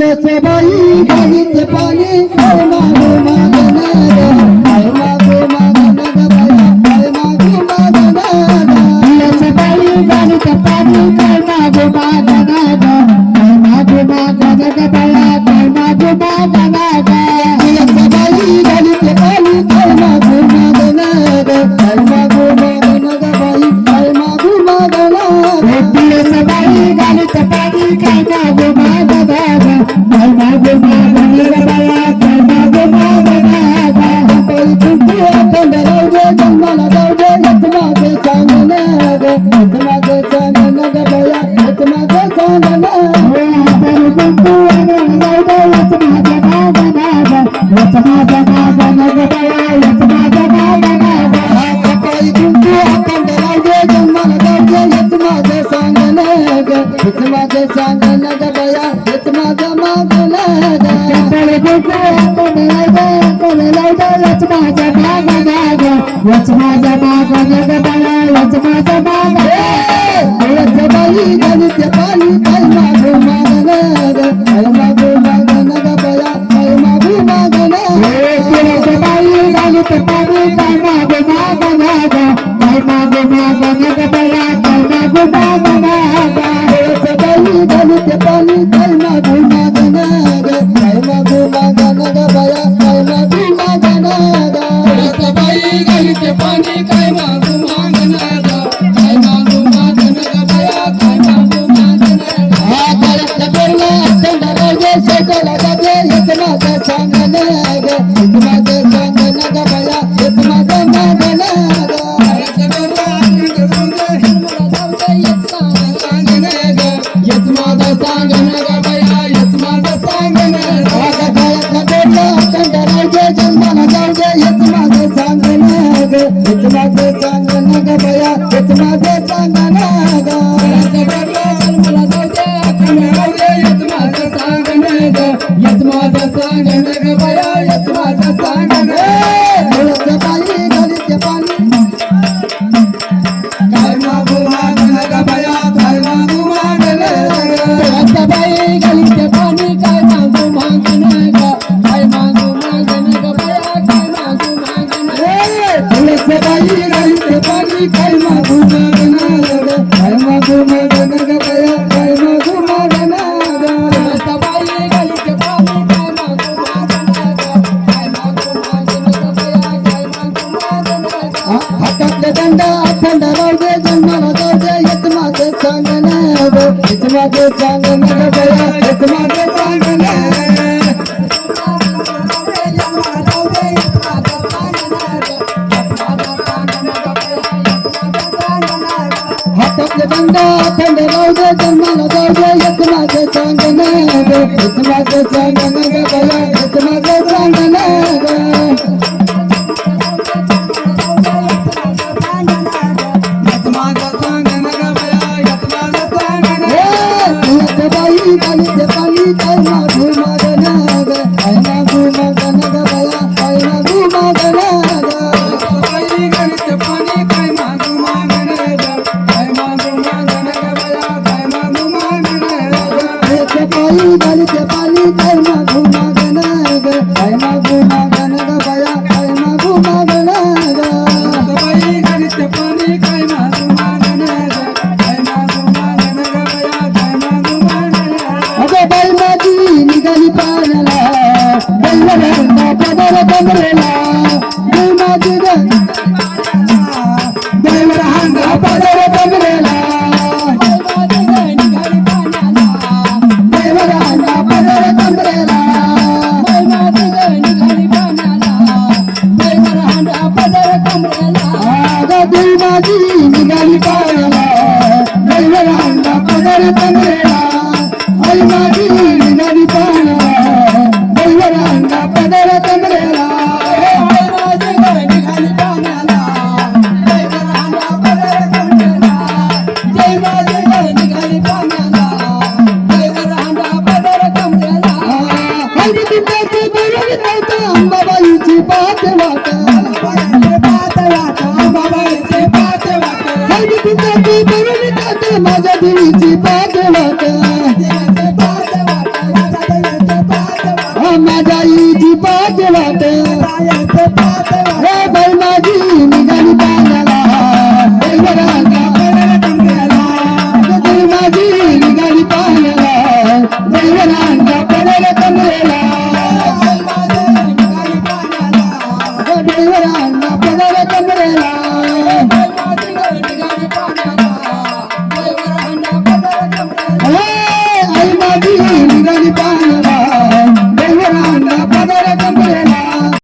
बाई गाडीत पाणी काय मागू मागणार काय मागू मागणार बाया काय मागू मागणार बाई गाडीत पाणी काय मागू मागणार काय मागू मागणार बाया काय मागू मागणार बाई गाडीत पाणी काय मागू मागणार काय मागू मागणार बाई काय मागू मागणार बाई गाडीत पाणी काय मागू मागणार काय मागू मागणार बाया काय मागू मागणार अखंड राहू दे जन्माला जाऊ दे येत माझे चांगलं ग येत माझे चांगलं ग बाया येत माझे चांगलं कुंकू जाऊ दे येत माझे मागणार येत माझे मागणार बाया येत माझे मागणार कपाळी कुंकू अखंड राहू दे जन्माला जाऊ दे येत माझे चांगलं ग येत माझे चांगलं ग बाया येत माझे मागलं ग कपाळी कुंकू अखंड राहू दे येत माझे मागणार येत माझे मागणार बाया येत माझे मागणार बाई गणित पाणी काय मागू मागणार काय मागू मागणार बाया काय मागू मागणार बाई गणित पाणी काय मागू मागणार काय मागू मागणार बाया काय मागू मागणार बाई गणित पाणी काय मागू मागणार काय मागू मागणार बाया काय मागू मागणार बाई गणित पाणी काय मागू मागणार काय मागू मागणार बाया काय मागू मागणार शेताला जाते येत माझं सांगणं ग येत माझं सांगणं ग बाया येत माझं मागणं येत माझं सांगणं ग बाया येत माझं सांगणं अखंड राहू दे जन्माला जाऊ दे येत माझं सांगणं ग येत माझं सांगणं ग बाया येत माझं सांगणं ग जन्माला जाऊ दे अखंड राहू दे येत माझं सांगणं ग येत माझं सांगणं ग बाया येत माझं सांगणं बाई गणित पाणी काय मागू मागणं ग बाया काय मागू मागणं बाई गणित पाणी काय मागू मागणं ग काय मागू मागणं ग बाया काय मागू मागणं बाई गणित पाणी काय मागू मागणं ग काय मागू मागणं ग बाया काय मागू मागणं बाई गणित पाणी काय मागू मागणं ग काय मागू मागणं ग बाया काय मागू मागणं हातातले दंड अखंड राहू दे जन्माला जाऊ दे येत माझं सांगणं ग येत माझं सांगणं ग बाया येत माझं सांगणं हातातले दंड अखंड राहू दे जन्माला जाऊ दे येत माझं सांगणं ग येत माझं सांगणं ग बाया येत माझं सांगणं ग बाई गणित पाणी काय मागू मागणं ग काय मागू मागणं ग बाया काय मागू मागणं बाई गणित पाणी काय मागू मागणं ग काय मागू मागणं ग बाया काय मागू मागणं बाई गणित पाणी काय मागू मागणं ग काय मागू मागणं ग बाया काय मागू मागणं बाई गणित पाणी काय मागू मागणं ग काय मागू मागणं ग बाया काय मागू अगं बाई माझी निघाली पाण्याला बैलवड्यांना पदर कमरेला बाई माझी बैलवड्यांना पदर कमरेला बैलवड्यांना पदर कमरेला अगं बाई माझी निघाली पाण्याला बैलवड्यांना पदर कमरेला आई माझी निघाली पाण्याला बैलवड्यांना पदर कमरेला आई माझी निघाली पाण्याला बैलवड्यांना पदर कमरेला जय माझी निघाली पाण्याला बैलवड्यांना पदर कमरेला हळदी कुंकाची बरोबर नव्हतं अंबाबाईची पाच वाट अंबाबाईची पाच वाट हळदी कुंकाची बरोबर नव्हतं माझ्या देवीची पाच वाट उन्हाळ्याचं पाणी